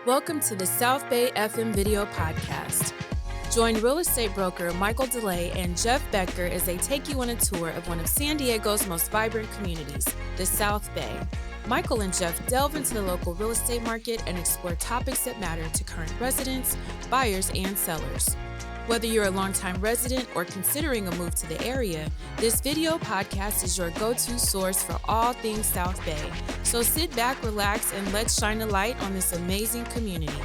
Welcome to the South Bay FM video podcast. Join real estate broker Michael DeLay and Jeff Becker as they take you on a tour of one of San Diego's most vibrant communities, the South Bay. Michael and Jeff delve into the local real estate market and explore topics that matter to current residents, buyers, and sellers. Whether you're a longtime resident or considering a move to the area, this video podcast is your go-to source for all things South Bay. So sit back, relax, and let's shine a light on this amazing community.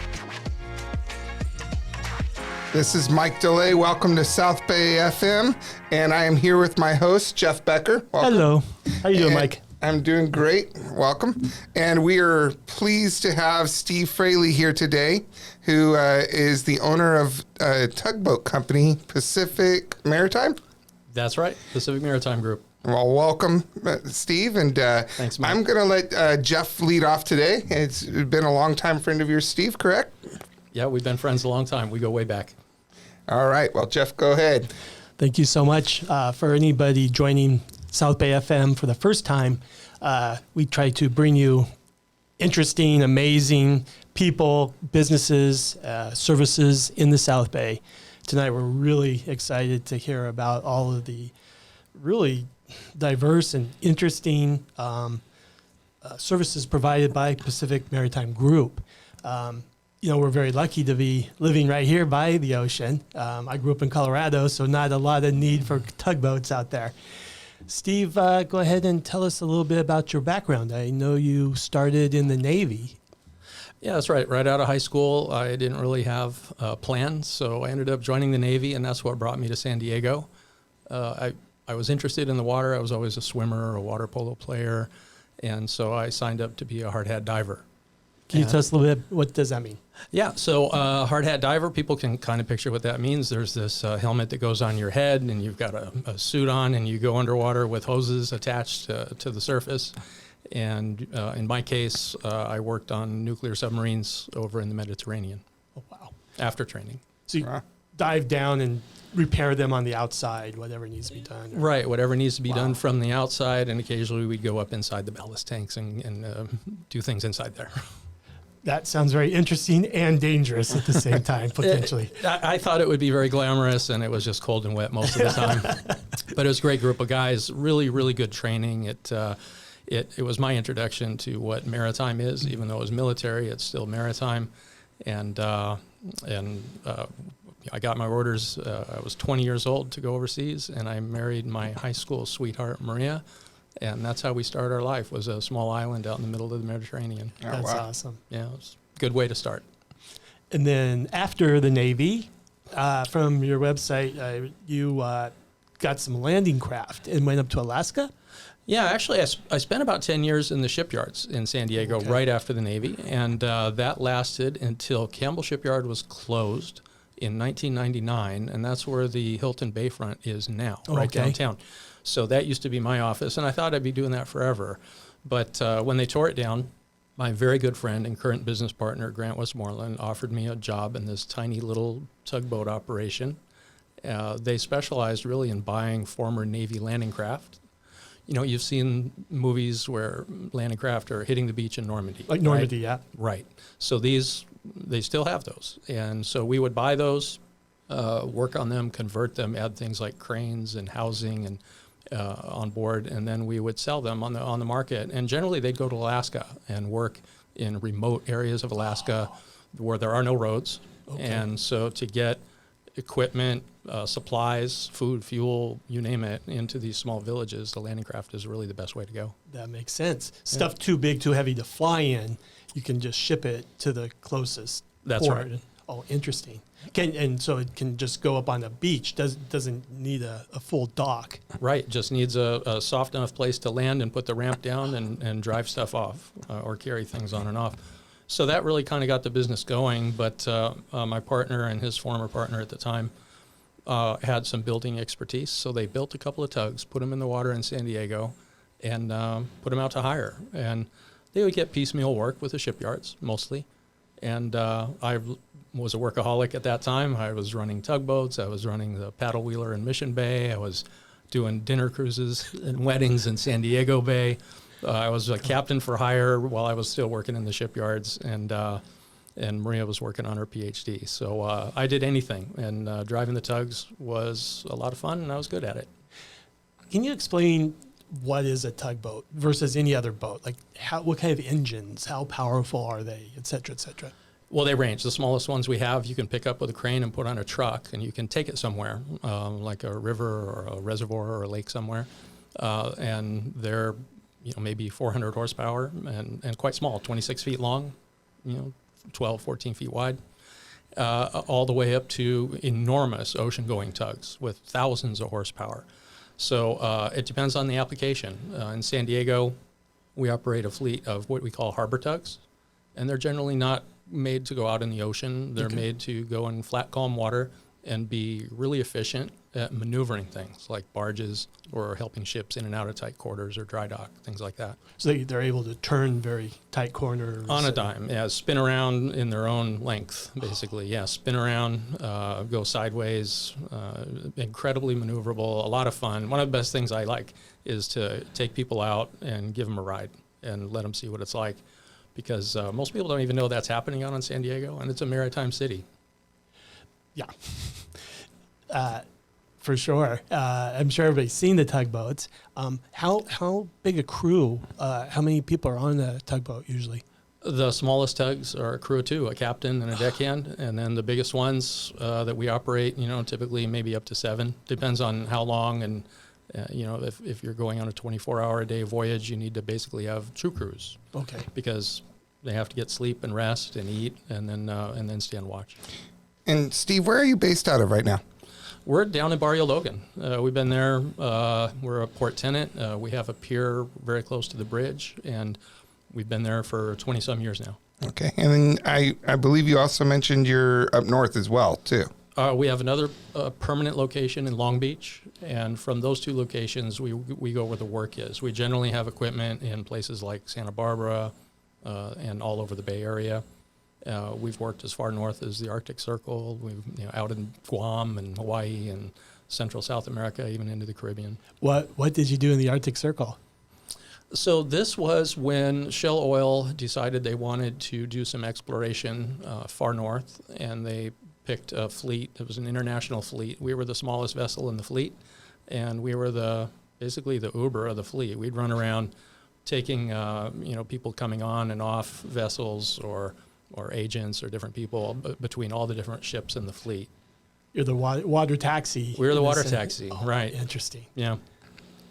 This is Mike DeLay. Welcome to South Bay FM, and I am here with my host, Jeff Becker. Welcome. Hello. How you doing, Mike? I'm doing great. Welcome. And we are pleased to have Steve Frailey here today, who is the owner of a tugboat company, Pacific Maritime. That's right, Pacific Maritime Group. Well, welcome, Steve. And Thanks, Mike. I'm going to let Jeff lead off today. It's been a long-time friend of yours, Steve, correct? Yeah, we've been friends a long time. We go way back. All right. Well, Jeff, go ahead. Thank you so much. For anybody joining South Bay FM for the first time, we try to bring you interesting, amazing people, businesses, services in the South Bay. Tonight, we're really excited to hear about all of the really diverse and interesting services provided by Pacific Maritime Group. We're very lucky to be living right here by the ocean. I grew up in Colorado, so not a lot of need for tugboats out there. Steve, go ahead and tell us a little bit about your background. I know you started in the Navy. Yeah, that's right. Right out of high school, I didn't really have plans, so I ended up joining the Navy, and that's what brought me to San Diego. I was interested in the water. I was always a swimmer, a water polo player, and so I signed up to be a hard hat diver. Can you tell us a little bit, what does that mean? Yeah, so hard hat diver, people can kind of picture what that means. There's this helmet that goes on your head, and you've got a suit on, and you go underwater with hoses attached to the surface. And in my case, I worked on nuclear submarines over in the Mediterranean. Oh, wow. After training. So you dive down and repair them on the outside, whatever needs to be done. Right, whatever needs to be done from the outside, and occasionally we'd go up inside the ballast tanks and do things inside there. That sounds very interesting and dangerous at the same time, potentially. I thought it would be very glamorous, and it was just cold and wet most of the time. But it was a great group of guys, really, really good training. It was my introduction to what maritime is. Even though it was military, it's still maritime. And I got my orders. I was 20 years old to go overseas, and I married my high school sweetheart, Maria. And that's how we started our life, was a small island out in the middle of the Mediterranean. Oh, that's awesome. Yeah, it was a good way to start. And then after the Navy, from your website, you got some landing craft and went up to Alaska? Yeah, actually, I spent about 10 years in the shipyards in San Diego right after the Navy, and that lasted until Campbell Shipyard was closed in 1999, and that's where the Hilton Bayfront is now, right downtown. So that used to be my office, and I thought I'd be doing that forever. But when they tore it down, my very good friend and current business partner, Grant Westmoreland, offered me a job in this tiny little tugboat operation. They specialized really in buying former Navy landing craft. You know, you've seen movies where landing craft are hitting the beach in Normandy. Like Normandy, right? Yeah. Right. So they still have those. And so we would buy those, work on them, convert them, add things like cranes and housing and on board, and then we would sell them on the market. And generally, they'd go to Alaska and work in remote areas of Alaska where there are no roads. Okay. And so to get equipment, supplies, food, fuel, you name it, into these small villages, the landing craft is really the best way to go. That makes sense. Stuff too big, too heavy to fly in, you can just ship it to the closest That's port. right. Oh, interesting. And so it can just go up on the beach. Doesn't need a full dock. Right. Just needs a soft enough place to land and put the ramp down and drive stuff off or carry things on and off. So that really kind of got the business going. But my partner and his former partner at the time had some building expertise. So they built a couple of tugs, put them in the water in San Diego, and put them out to hire. And they would get piecemeal work with the shipyards mostly. And I was a workaholic at that time. I was running tugboats. I was running the paddle wheeler in Mission Bay. I was doing dinner cruises and weddings in San Diego Bay. I was a captain for hire while I was still working in the shipyards. And and Maria was working on her PhD. So I did anything, and driving the tugs was a lot of fun, and I was good at it. Can you explain what is a tugboat versus any other boat? Like what kind of engines, how powerful are they, et cetera, et cetera? Well, they range. The smallest ones we have, you can pick up with a crane and put on a truck, and you can take it somewhere, like a river or a reservoir or a lake somewhere. And they're, maybe 400 horsepower and quite small, 26 feet long, 12, 14 feet wide, all the way up to enormous ocean-going tugs with thousands of horsepower. So it depends on the application. In San Diego, we operate a fleet of what we call harbor tugs, and they're generally not made to go out in the ocean. They're made to go in flat, calm water and be really efficient at maneuvering things like barges or helping ships in and out of tight quarters or dry dock, things like that. So they're able to turn very tight corners? On a dime, yeah. Spin around in their own length, basically. Yeah, spin around, go sideways, incredibly maneuverable, a lot of fun. One of the best things I like is to take people out and give them a ride and let them see what it's like, because most people don't even know that's happening out in San Diego, and it's a maritime city. Yeah. For sure. I'm sure everybody's seen the tugboats. How big a crew, how many people are on a tugboat usually? The smallest tugs are a crew of two, a captain and a deckhand, and then the biggest ones that we operate, typically maybe up to 7. Depends on how long, and if you're going on a 24-hour-a-day voyage, you need to basically have 2 crews. Okay. Because they have to get sleep and rest and eat, and then stand watch. And Steve, where are you based out of right now? We're down in Barrio Logan. We've been there. We're a port tenant. We have a pier very close to the bridge, and we've been there for 20-some years now. Okay. And then I believe you also mentioned you're up north as well, too. We have another permanent location in Long Beach, and from those 2 locations, we go where the work is. We generally have equipment in places like Santa Barbara and all over the Bay Area. We've worked as far north as the Arctic Circle. We've out in Guam and Hawaii and Central South America, even into the Caribbean. What did you do in the Arctic Circle? So this was when Shell Oil decided they wanted to do some exploration far north, and they picked a fleet. It was an international fleet. We were the smallest vessel in the fleet, and we were basically the Uber of the fleet. We'd run around taking people coming on and off vessels or agents or different people between all the different ships in the fleet. You're the water taxi. We were the water taxi, right. Interesting. Yeah.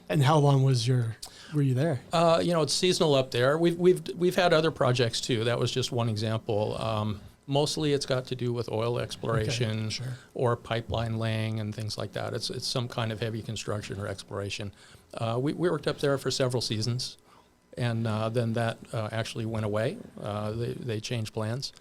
And how long were you there? It's seasonal up there. We've had other projects too. That was just one example. Mostly it's got to do with oil exploration or pipeline laying and things like that. It's some kind of heavy construction or exploration. We worked up there for several seasons. And then that actually went away. They changed plans.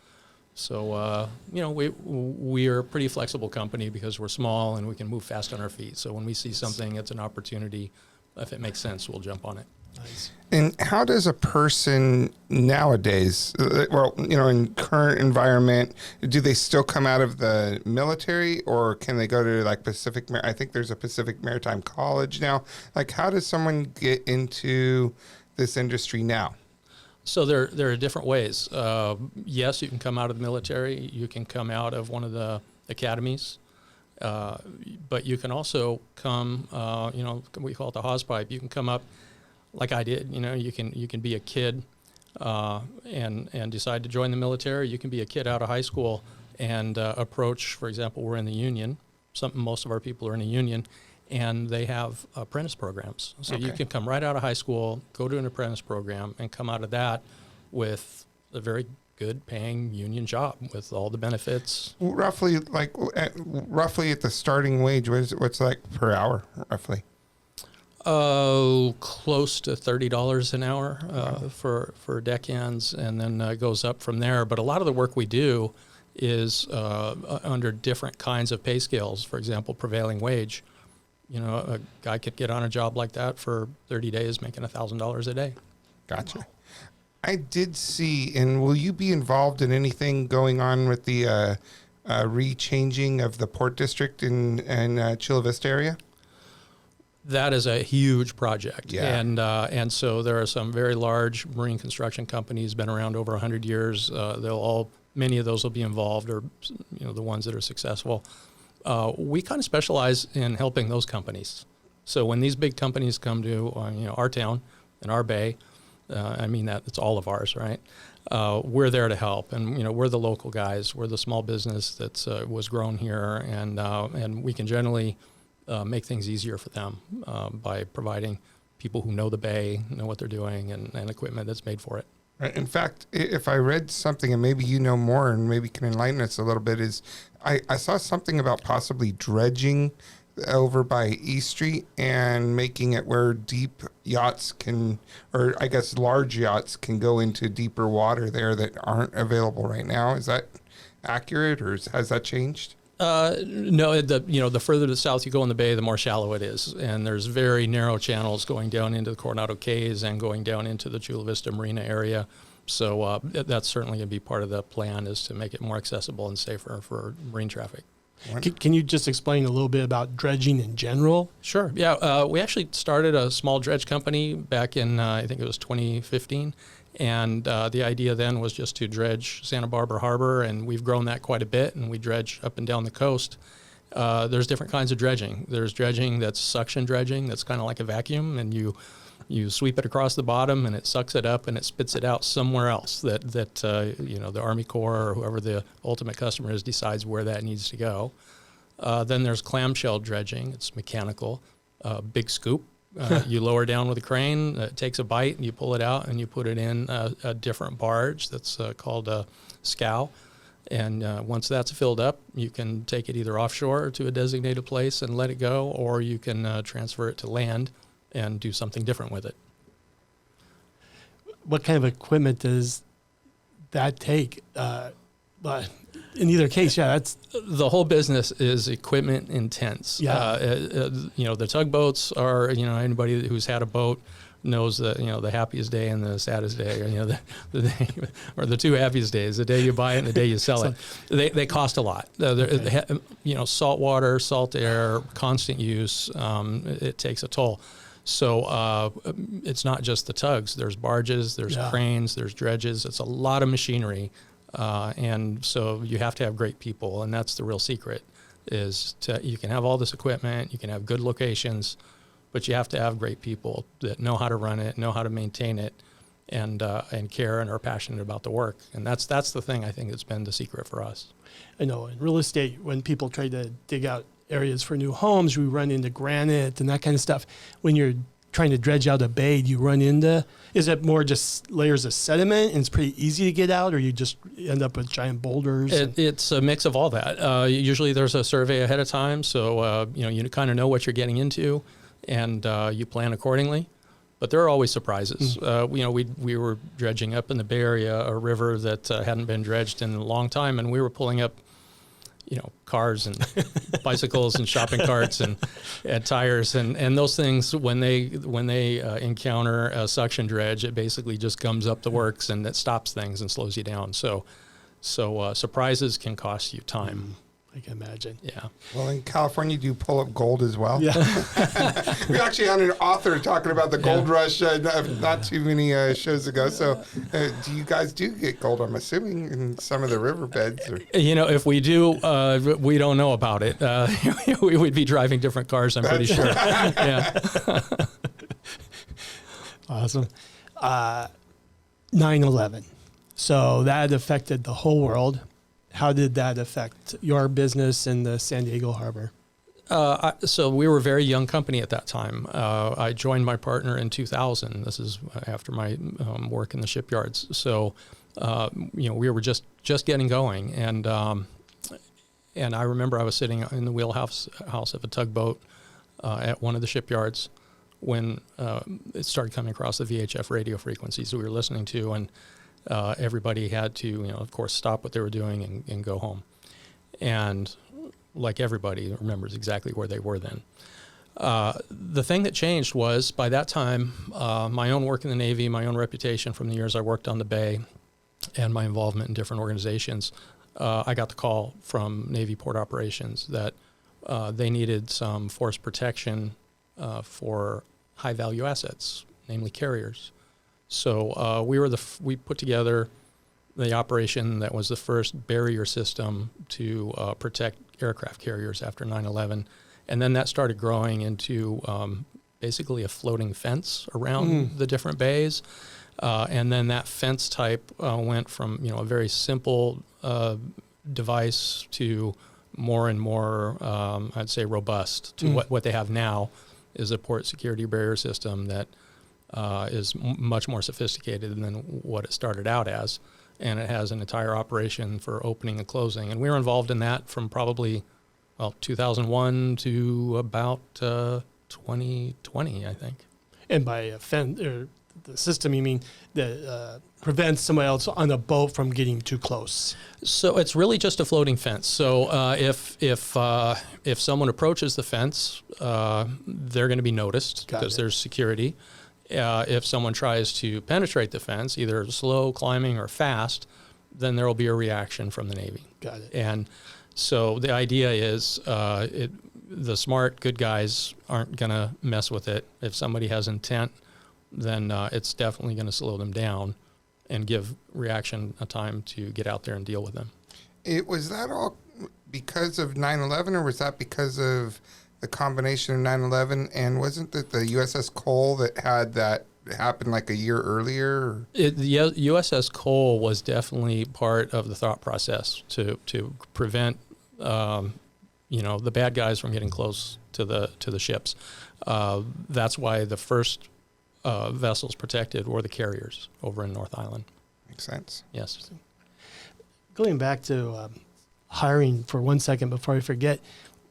So, we're a pretty flexible company because we're small and we can move fast on our feet. So when we see something, it's an opportunity. If it makes sense, we'll jump on it. Nice. And how does a person nowadays, in current environment, do they still come out of the military, or can they go to like I think there's a Pacific Maritime College now. Like, how does someone get into this industry now? So there are different ways. Yes, you can come out of the military. You can come out of one of the academies. But you can also come, we call it the hawspipe. You can come up like I did. You can be a kid and decide to join the military. You can be a kid out of high school and approach, for example, we're in the union. Most of our people are in the union. And they have apprentice programs. So you can come right out of high school, go to an apprentice program, and come out of that with a very good paying union job with all the benefits. Roughly at the starting wage, what's like per hour, roughly? Oh, close to $30 an hour for deckhands, and then it goes up from there. But a lot of the work we do is under different kinds of pay scales. For example, prevailing wage. A guy could get on a job like that for 30 days making $1,000 a day. Gotcha. Wow. I did see, and will you be involved in anything going on with the re-changing of the port district in Chula Vista area? That is a huge project. Yeah. And so there are some very large marine construction companies, been around over 100 years. They'll all many of those will be involved, or the ones that are successful. We kind of specialize in helping those companies. So when these big companies come to our town and our bay, I mean that it's all of ours, right? We're there to help, and we're the local guys. We're the small business that was grown here, and we can generally make things easier for them by providing people who know the bay, know what they're doing, and equipment that's made for it. Right. In fact, if I read something, and maybe you know more and maybe can enlighten us a little bit, is I saw something about possibly dredging over by East Street and making it where deep yachts can, or I guess large yachts can go into deeper water there that aren't available right now. Is that accurate, or has that changed? No, the further to the south you go in the bay, the more shallow it is, and there's very narrow channels going down into the Coronado Cays and going down into the Chula Vista Marina area. So that's certainly going to be part of the plan, is to make it more accessible and safer for marine traffic. Can you just explain a little bit about dredging in general? Sure. Yeah, we actually started a small dredge company back in I think it was 2015. And the idea then was just to dredge Santa Barbara Harbor, and we've grown that quite a bit, and we dredge up and down the coast. There's different kinds of dredging. There's dredging that's suction dredging, that's kind of like a vacuum, and you sweep it across the bottom, and it sucks it up, and it spits it out somewhere else that the Army Corps or whoever the ultimate customer is decides where that needs to go. Then there's clamshell dredging. It's mechanical, big scoop. You lower down with a crane, it takes a bite, and you pull it out, and you put it in a different barge that's called a scow. And once that's filled up, you can take it either offshore to a designated place and let it go, or you can transfer it to land and do something different with it. What kind of equipment does that take? But in either case, that's the whole business is equipment intense. Yeah. The tugboats are, anybody who's had a boat knows that, the happiest day and the saddest day, or the day, or the two happiest days, the day you buy it and the day you sell it. They cost a lot. Salt water, salt air, constant use, it takes a toll. So it's not just the tugs. There's barges, there's cranes, there's dredges. It's a lot of machinery. And so you have to have great people, and that's the real secret, you can have all this equipment, you can have good locations, but you have to have great people that know how to run it, know how to maintain it, and care and are passionate about the work. And that's the thing I think that's been the secret for us. I know in real estate, when people try to dig out areas for new homes, we run into granite and that kind of stuff. When you're trying to dredge out a bay, do you run into, is it more just layers of sediment and it's pretty easy to get out, or you just end up with giant boulders? It's a mix of all that. Usually there's a survey ahead of time, so you kind of know what you're getting into, and you plan accordingly. But there are always surprises. We were dredging up in the Bay Area a river that hadn't been dredged in a long time, and we were pulling up cars and bicycles and shopping carts and tires and those things. When they encounter a suction dredge, it basically just gums up the works, and it stops things and slows you down. So surprises can cost you time. I can imagine. Yeah. Well, in California, do you pull up gold as well? Yeah. We actually had an author talking about the gold rush not too many shows ago. So do you guys get gold, I'm assuming, in some of the riverbeds? Or? If we do, we don't know about it. We would be driving different cars, I'm pretty sure. Yeah. Awesome. 9/11. So that affected the whole world. How did that affect your business in the San Diego Harbor? So we were a very young company at that time. I joined my partner in 2000. This is after my work in the shipyards. So, we were just getting going. And I remember I was sitting in the wheelhouse of a tugboat at one of the shipyards when it started coming across the VHF radio frequencies that we were listening to. And everybody had to, of course, stop what they were doing and go home. And like everybody remembers exactly where they were then. The thing that changed was, by that time, my own work in the Navy, my own reputation from the years I worked on the Bay, and my involvement in different organizations, I got the call from Navy Port Operations that they needed some force protection for high-value assets, namely carriers. So we put together the operation that was the first barrier system to protect aircraft carriers after 9/11. And then that started growing into basically a floating fence around the different bays. And then that fence type went from, a very simple device to more and more, I'd say, robust to what they have now is a port security barrier system that is much more sophisticated than what it started out as. And it has an entire operation for opening and closing. And we were involved in that from probably, 2001 to about 2020, I think. And by the system, you mean that prevents somebody else on a boat from getting too close? So it's really just a floating fence. So if someone approaches the fence, they're going to be noticed because there's security. If someone tries to penetrate the fence, either slow climbing or fast, then there will be a reaction from the Navy. Got it. And so the idea is the smart, good guys aren't going to mess with it. If somebody has intent, then it's definitely going to slow them down and give reaction a time to get out there and deal with them. Was that all because of 9/11, or was that because of the combination of 9/11, and wasn't it the USS Cole that had that happen like a year earlier? The USS Cole was definitely part of the thought process to prevent the bad guys from getting close to the ships. That's why the first vessels protected were the carriers over in North Island. Makes sense. Yes. Going back to hiring for 1 second before I forget,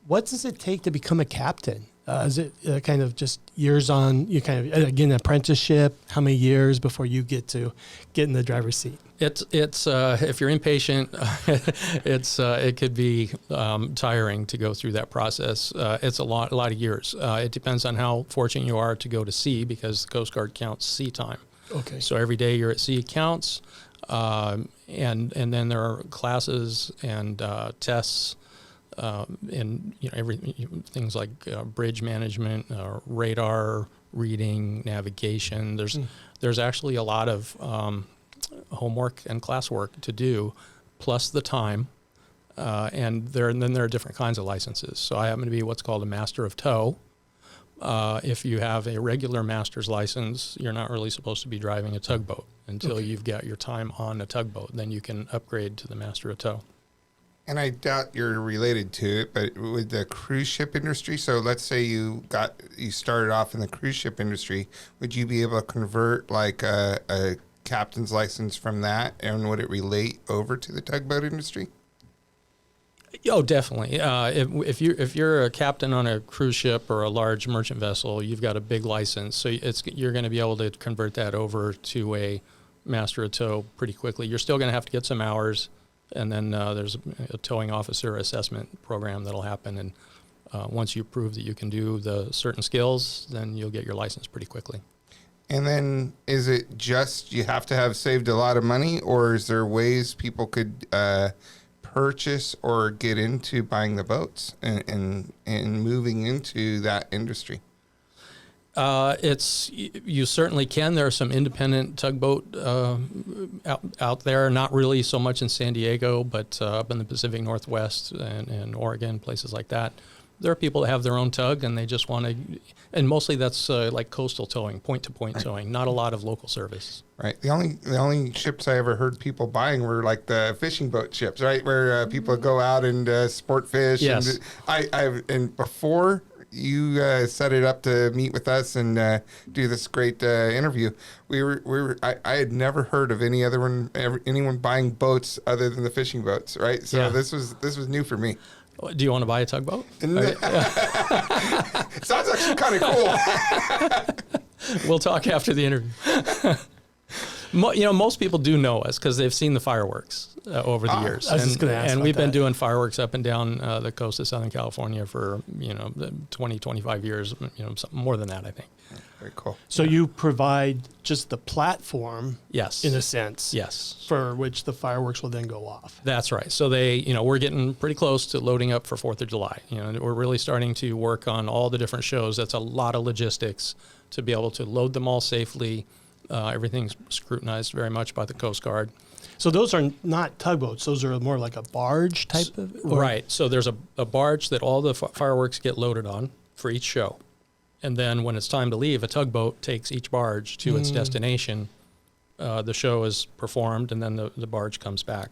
what does it take to become a captain? Is it kind of just years on, you kind of, again, apprenticeship? How many years before you get in the driver's seat? It's if you're impatient, it could be tiring to go through that process. It's a lot of years. It depends on how fortunate you are to go to sea, because the Coast Guard counts sea time. Okay. So every day you're at sea counts, and then there are classes and tests. And things like bridge management, radar reading, navigation. There's actually a lot of homework and classwork to do, plus the time. And then there are different kinds of licenses. So I happen to be what's called a master of tow. If you have a regular master's license, you're not really supposed to be driving a tugboat until you've got your time on a tugboat. Then you can upgrade to the master of tow. And I doubt you're related to it, but with the cruise ship industry, so let's say you started off in the cruise ship industry, would you be able to convert like a captain's license from that, and would it relate over to the tugboat industry? Oh, definitely. If you're a captain on a cruise ship or a large merchant vessel, you've got a big license, so you're going to be able to convert that over to a master of tow pretty quickly. You're still going to have to get some hours. And then there's a towing officer assessment program that'll happen. And once you prove that you can do the certain skills, then you'll get your license pretty quickly. And then is it just you have to have saved a lot of money, or is there ways people could purchase or get into buying the boats and moving into that industry? You certainly can. There are some independent tugboat out there, not really so much in San Diego, but up in the Pacific Northwest and Oregon, places like that. There are people that have their own tug, and they just want to, and mostly that's like coastal towing, point-to-point towing, not a lot of local service. Right. The only ships I ever heard people buying were like the fishing boat ships, right, where people go out and sport fish. Yes. And before you set it up to meet with us and do this great interview, I had never heard of anyone buying boats other than the fishing boats, right? So this was new for me. Do you want to buy a tugboat? It sounds actually kind of cool. We'll talk after the interview. Most people do know us because they've seen the fireworks over the years. I was just going to ask and about we've been that. doing fireworks up and down the coast of Southern California for 20, 25 years, something more than that, I think. Very cool. So you provide just the platform, Yes. in a sense, Yes. for which the fireworks will then go off. That's right. So we're getting pretty close to loading up for 4th of July. We're really starting to work on all the different shows. That's a lot of logistics to be able to load them all safely. Everything's scrutinized very much by the Coast Guard. So those are not tugboats. Those are more like a barge type of? Or? Right. So there's a barge that all the fireworks get loaded on for each show. And then when it's time to leave, a tugboat takes each barge to its destination. The show is performed, and then the barge comes back.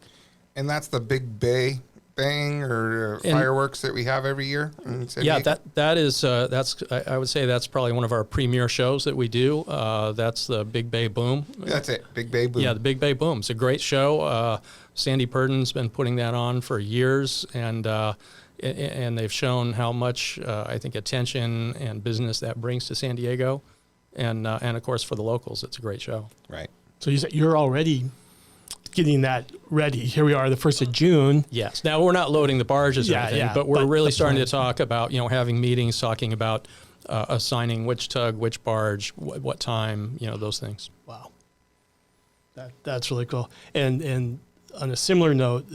And that's the Big Bay Bang or fireworks that we have every year in San Diego? that is I would say that's probably one of our premier shows that we do. That's the Big Bay Boom. That's it, Big Bay Boom. Yeah, the Big Bay Boom. It's a great show. Sandy Purdon's been putting that on for years, and they've shown how much I think attention and business that brings to San Diego, and of course for the locals, it's a great show. Right. So you said you're already getting that ready. Here we are, the 1st of June. Yes. Now we're not loading the barges or anything, but we're really starting to talk about, having meetings, talking about assigning which tug, which barge, what time, those things. Wow. That's really cool. And on a similar note,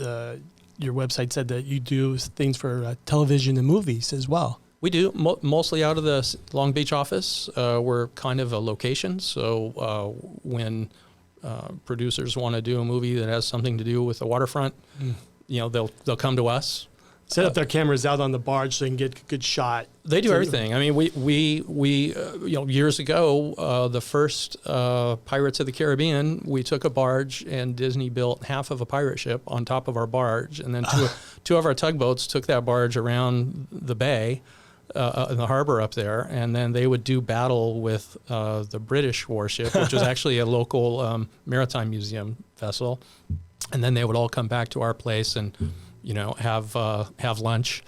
your website said that you do things for television and movies as well. We do, mostly out of the Long Beach office. We're kind of a location, so when producers want to do a movie that has something to do with the waterfront, they'll come to us. Set up their cameras out on the barge so they can get a good shot. They do everything. I mean, we years ago, the first Pirates of the Caribbean, we took a barge and Disney built half of a pirate ship on top of our barge, and then two of our tugboats took that barge around the bay, in the harbor up there, and then they would do battle with the British warship, which was actually a local Maritime Museum vessel, and then they would all come back to our place and have lunch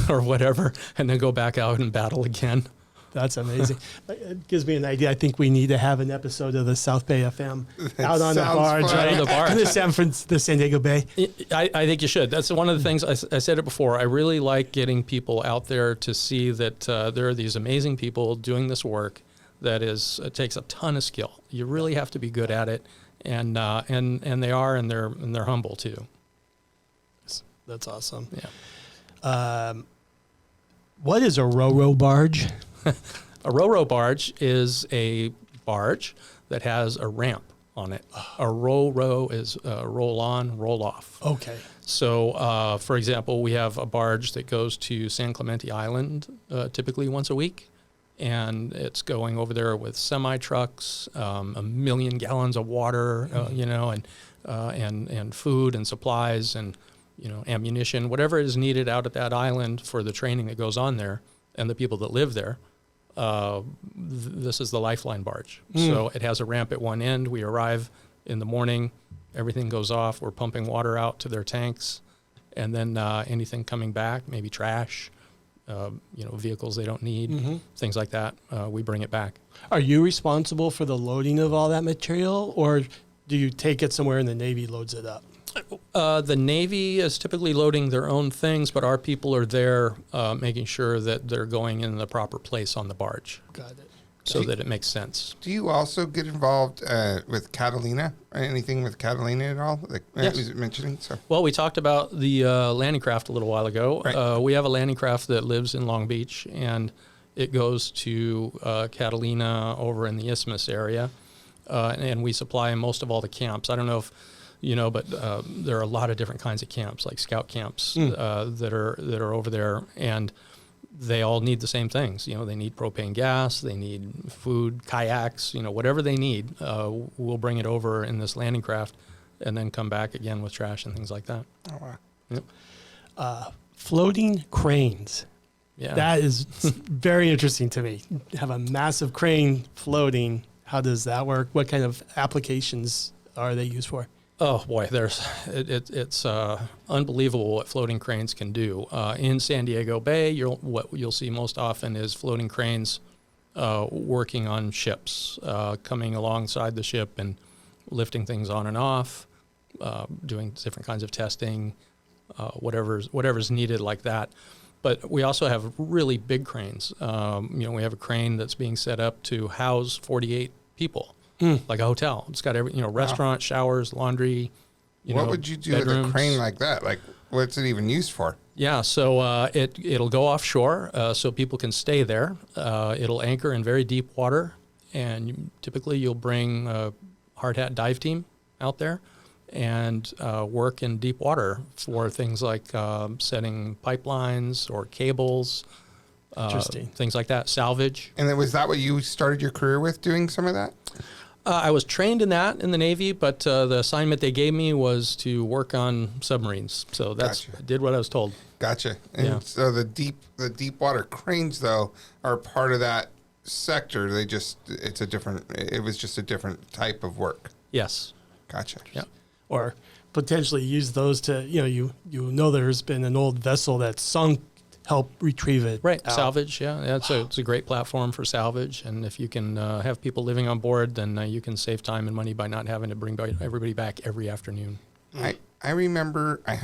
or whatever, and then go back out and battle again. That's amazing. It gives me an idea. I think we need to have an episode of the South Bay FM out on the barge, fun. right? On the barge. The San Diego Bay. I think you should. That's one of the things, I said it before, I really like getting people out there to see that there are these amazing people doing this work that it takes a ton of skill. You really have to be good at it, and they are, and they're humble too. That's awesome. Yeah. What is a ro-ro barge? A ro-ro barge is a barge that has a ramp on it. A ro-ro is roll on, roll off. Okay. So, for example, we have a barge that goes to San Clemente Island typically once a week, and it's going over there with semi-trucks, 1 million gallons of water, and food and supplies and ammunition, whatever is needed out at that island for the training that goes on there and the people that live there. This is the Lifeline barge. So it has a ramp at one end. We arrive in the morning, everything goes off. We're pumping water out to their tanks, and then anything coming back, maybe trash, vehicles they don't need, things like that, we bring it back. Are you responsible for the loading of all that material, or do you take it somewhere and the Navy loads it up? The Navy is typically loading their own things, but our people are there making sure that they're going in the proper place on the barge. Got it. So that it makes sense. Do you also get involved with Catalina? Anything with Catalina at all? Like Yes. was mentioning? So. Well, we talked about the landing craft a little while ago. Right. We have a landing craft that lives in Long Beach, and it goes to Catalina over in the Isthmus area, and we supply most of all the camps. I don't know if but there are a lot of different kinds of camps, like scout camps that are over there, and they all need the same things. They need propane gas, they need food, kayaks, whatever they need. We'll bring it over in this landing craft, and then come back again with trash and things like that. Oh, wow. Yep. Floating cranes. Yeah. That is very interesting to me. Have a massive crane floating. How does that work? What kind of applications are they used for? Oh boy, it's unbelievable what floating cranes can do. In San Diego Bay, what you'll see most often is floating cranes working on ships, coming alongside the ship and lifting things on and off, doing different kinds of testing, whatever's needed like that. But we also have really big cranes. We have a crane that's being set up to house 48 people. Like a hotel. It's got every, restaurant, showers, laundry. What would you do bedrooms. with a crane like that? Like, what's it even used for? Yeah, so it'll go offshore, so people can stay there. It'll anchor in very deep water, and typically you'll bring a hard hat dive team out there, and work in deep water for things like setting pipelines or cables, Interesting. things like that, salvage. And then was that what you started your career with, doing some of that? I was trained in that in the Navy, but the assignment they gave me was to work on submarines. So that's Gotcha. I did what I was told. Gotcha. And Yeah. so the deep water cranes though are part of that sector. It was just a different type of work. Yes. Gotcha. Yeah. Or potentially use those to, you know, there's been an old vessel that's sunk, help retrieve it. Right. out. Salvage. Yeah. It's a great platform for salvage. And if you can have people living on board, then you can save time and money by not having to bring everybody back every afternoon. I remember I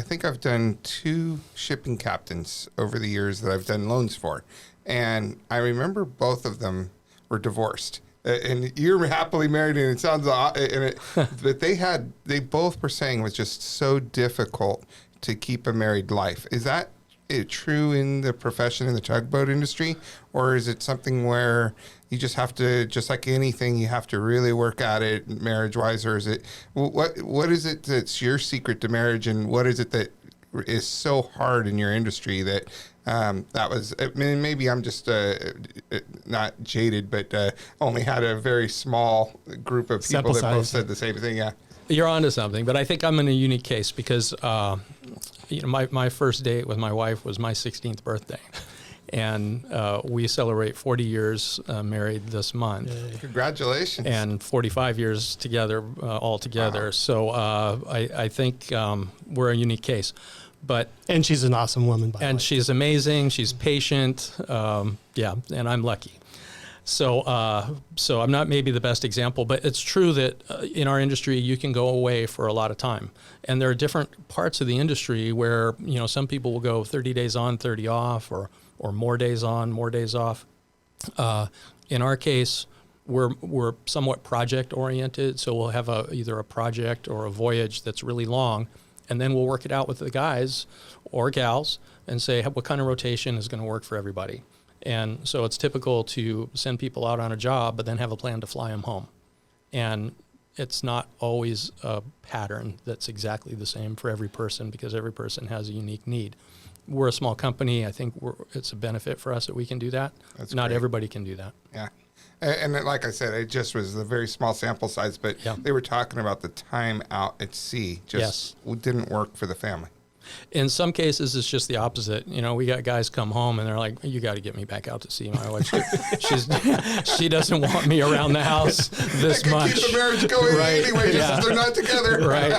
think I've done 2 shipping captains over the years that I've done loans for, and I remember both of them were divorced. And you're happily married, and it sounds but they both were saying it was just so difficult to keep a married life. Is that true in the profession in the tugboat industry, or is it something where you just have to, just like anything, you have to really work at it marriage-wise, or is it what is it that's your secret to marriage, and what is it that is so hard in your industry that that was? I mean, maybe I'm just not jaded, but only had a very small group of people Sample that both size. said the same thing. Yeah. You're onto something, but I think I'm in a unique case because my first date with my wife was my 16th birthday, and we celebrate 40 years married this month, Congratulations. and 45 years together all together. Wow. So I think we're a unique case, but And she's an awesome woman, by the way. and she's amazing. She's patient. Yeah, and I'm lucky. So I'm not maybe the best example, but it's true that in our industry, you can go away for a lot of time. And there are different parts of the industry where, some people will go 30 days on, 30 off, or more days on, more days off. In our case, we're somewhat project oriented. So we'll have either a project or a voyage that's really long, and then we'll work it out with the guys or gals and say, what kind of rotation is going to work for everybody? And so it's typical to send people out on a job, but then have a plan to fly them home. And it's not always a pattern that's exactly the same for every person, because every person has a unique need. We're a small company. I think it's a benefit for us that we can do that. That's not great. everybody can do that. Yeah. And like I said, it just was a very small sample size, but Yeah. they were talking about the time out at sea just didn't work for the family. In some cases, it's just the opposite. We got guys come home and they're like, "You got to get me back out to sea." My wife, she doesn't want me around the house this much. Keep the marriage going Right. anyway, just as they're not together. Right.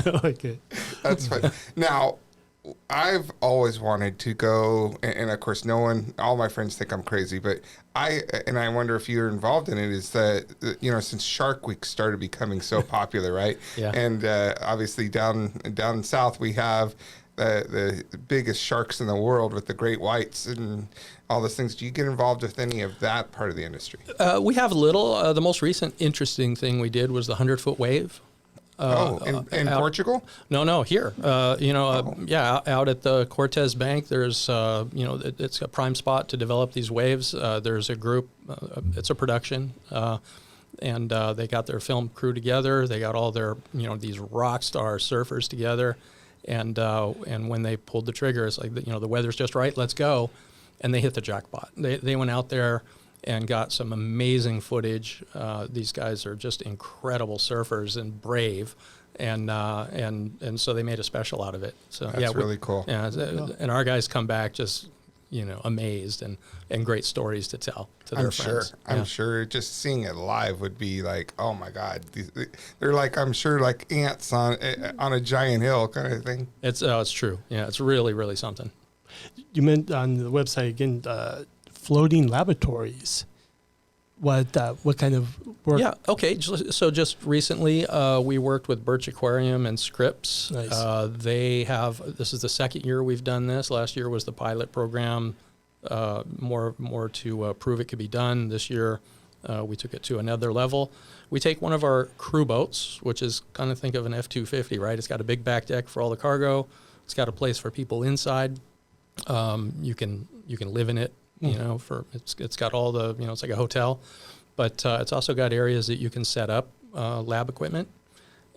I like it. That's fine. Now, I've always wanted to go, and of course, all my friends think I'm crazy, but I wonder if you're involved in it, is that, since Shark Week started becoming so popular, right? Yeah. And obviously down south, we have the biggest sharks in the world with the great whites and all those things. Do you get involved with any of that part of the industry? We have a little. The most recent interesting thing we did was the 100-foot wave. In Portugal? No, here. Out at the Cortez Bank, there's, it's a prime spot to develop these waves. There's a group, it's a production, and they got their film crew together. They got all their, these rock star surfers together, and when they pulled the trigger, it's like, the weather's just right, let's go, and they hit the jackpot. They went out there and got some amazing footage. These guys are just incredible surfers and brave, and so they made a special out of it. So That's really cool. Yeah, and our guys come back just amazed and great stories to tell to their friends. I'm sure just seeing it live would be like, oh my God, they're like, I'm sure, like ants on a giant hill kind of thing. It's true. Yeah, it's really, really something. You meant on the website again, floating laboratories. What kind of work? Yeah. Okay. So just recently, we worked with Birch Aquarium and Scripps. Nice. This is the second year we've done this. Last year was the pilot program, more to prove it could be done. This year, we took it to another level. We take one of our crew boats, which is kind of, think of an F-250, right? It's got a big back deck for all the cargo. It's got a place for people inside. You can live in it. It's got all the, it's like a hotel, but it's also got areas that you can set up lab equipment,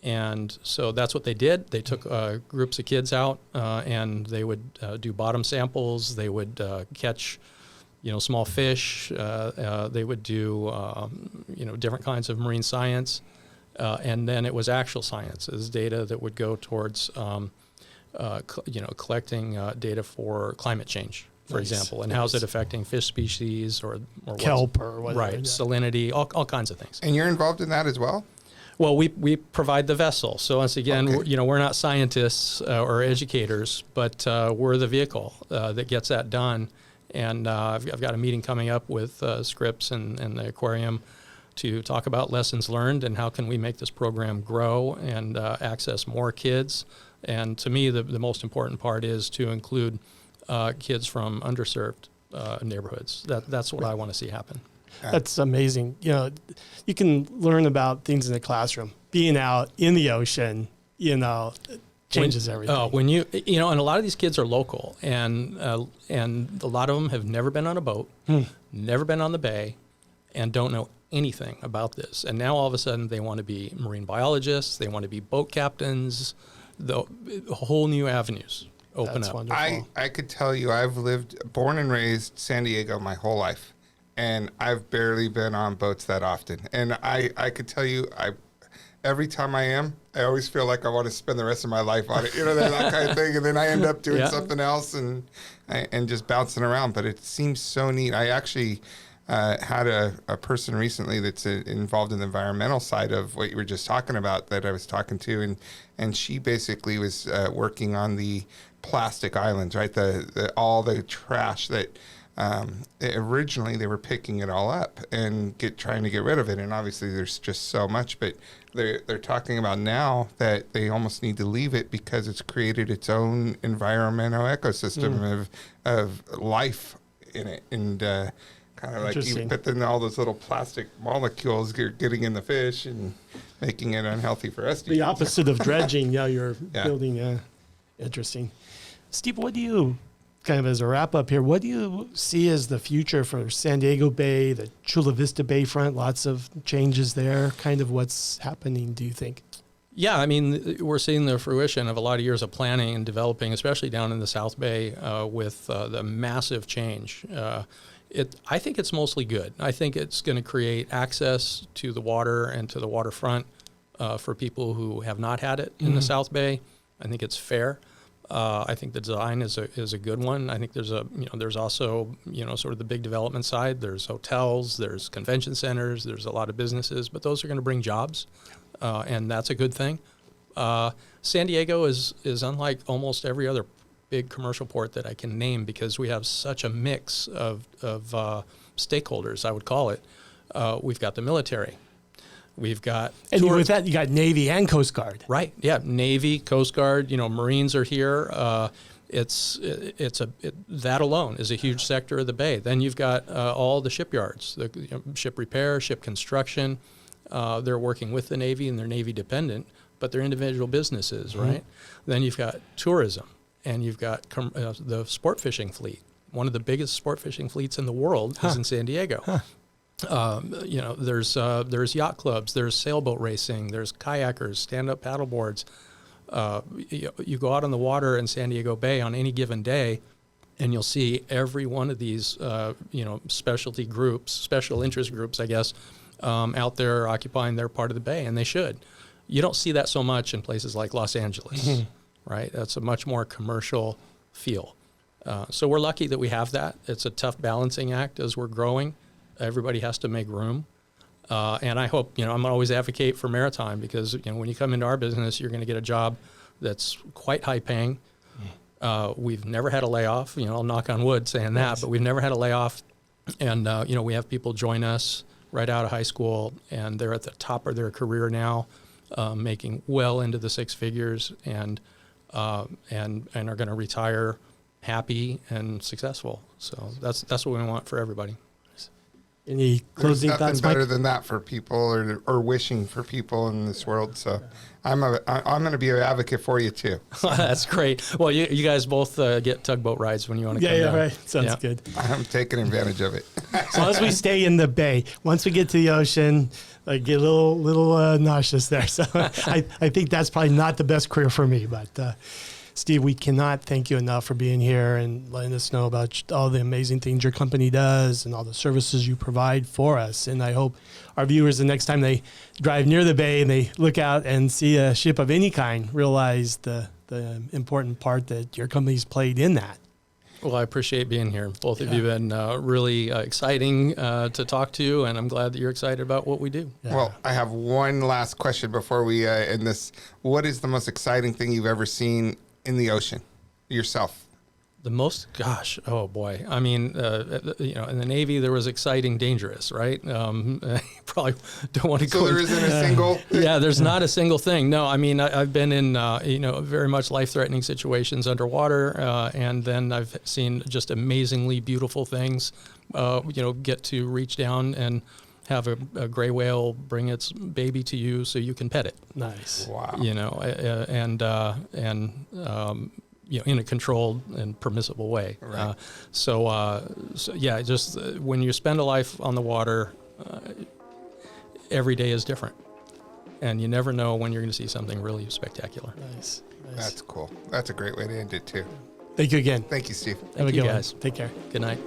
And so that's what they did. They took groups of kids out, and they would do bottom samples. They would catch, small fish. They would do, different kinds of marine science. And then it was actual science. It was data that would go towards, collecting data for climate change, for example, and how's it affecting fish species or kelp or whatever. Right, salinity, all kinds of things. And you're involved in that as well? Well, we provide the vessel. So once again, we're not scientists or educators, but we're the vehicle that gets that done. And I've got a meeting coming up with Scripps and the aquarium to talk about lessons learned and how can we make this program grow and access more kids. And to me, the most important part is to include kids from underserved neighborhoods. That's what I want to see happen. That's amazing. You can learn about things in the classroom. Being out in the ocean, changes everything. When and a lot of these kids are local, and a lot of them have never been on a boat, never been on the bay, and don't know anything about this. And now all of a sudden they want to be marine biologists, they want to be boat captains, the whole new avenues open That's up. Wonderful. I could tell you I've born and raised San Diego my whole life, and I've barely been on boats that often. And I could tell you, every time I always feel like I want to spend the rest of my life on it, that kind of thing. And then I end up doing something else and just bouncing around. But it seems so neat. I actually had a person recently that's involved in the environmental side of what you were just talking about that I was talking to, and she basically was working on the plastic islands, right? All the trash that originally they were picking it all up and trying to get rid of it, and obviously there's just so much, but they're talking about now that they almost need to leave it because it's created its own environmental ecosystem of life in it, and kind of like but then all those little plastic molecules getting in the fish and making it unhealthy for us to The eat. opposite of dredging. You're building. Interesting. Steve, what do you, kind of as a wrap up here, what do you see as the future for San Diego Bay, the Chula Vista Bayfront? Lots of changes there. Kind of what's happening, do you think? Yeah, I mean, we're seeing the fruition of a lot of years of planning and developing, especially down in the South Bay with the massive change. I think it's mostly good. I think it's going to create access to the water and to the waterfront for people who have not had it in the South Bay. I think it's fair. I think the design is a good one. I think there's also sort of the big development side. There's hotels, there's convention centers, there's a lot of businesses, but those are going to bring jobs, and that's a good thing. San Diego is unlike almost every other big commercial port that I can name because we have such a mix of stakeholders, I would call it. We've got the military. We've got... And with that, you got Navy and Coast Guard. Right, yeah. Navy, Coast Guard, Marines are here. That alone is a huge sector of the Bay. Then you've got all the shipyards, the ship repair, ship construction. They're working with the Navy and they're Navy dependent, but they're individual businesses, right? Then you've got tourism. And you've got the sport fishing fleet. One of the biggest sport fishing fleets in the world is in San Diego. There's yacht clubs, there's sailboat racing, there's kayakers, stand-up paddle boards. You go out on the water in San Diego Bay on any given day, and you'll see every one of these specialty groups, special interest groups, I guess, out there occupying their part of the bay, and they should. You don't see that so much in places like Los Angeles. Right? That's a much more commercial feel. So we're lucky that we have that. It's a tough balancing act as we're growing. Everybody has to make room. And I hope, I'm going to always advocate for Maritime because, when you come into our business, you're going to get a job that's quite high paying. We've never had a layoff. I'll knock on wood saying that, but we've never had a layoff. And, we have people join us right out of high school and they're at the top of their career now, making well into the six figures and are going to retire happy and successful. So that's what we want for everybody. Any closing There's nothing thoughts, Mike? better than that for people, or wishing for people in this world. So I'm going to be an advocate for you too. That's great. Well, you guys both get tugboat rides when you want to come Yeah, down. right. Sounds Yeah. good. I'm taking advantage of it. As long as we stay in the bay. Once we get to the ocean, I get a little nauseous there. So I think that's probably not the best career for me. But Steve, we cannot thank you enough for being here and letting us know about all the amazing things your company does and all the services you provide for us. And I hope our viewers, the next time they drive near the bay and they look out and see a ship of any kind, realize the important part that your company's played in that. Well, I appreciate being here. Both of you have been really exciting to talk to, and I'm glad that you're excited about what we do. Yeah. Well, I have one last question before we end this. What is the most exciting thing you've ever seen in the ocean yourself? The most, oh boy. I mean, in the Navy, there was exciting, dangerous, right? Probably don't want to go. So there isn't a single. Yeah, there's not a single thing. No, I mean, I've been in, very much life-threatening situations underwater, and then I've seen just amazingly beautiful things, get to reach down and have a gray whale bring its baby to you so you can pet it. Nice. Wow. In a controlled and permissible way. Right. Just when you spend a life on the water, every day is different. And you never know when you're going to see something really spectacular. Nice. That's cool. That's a great way to end it too. Thank you again. Thank you, Steve. Have a you, good one. guys. Take care. Good night.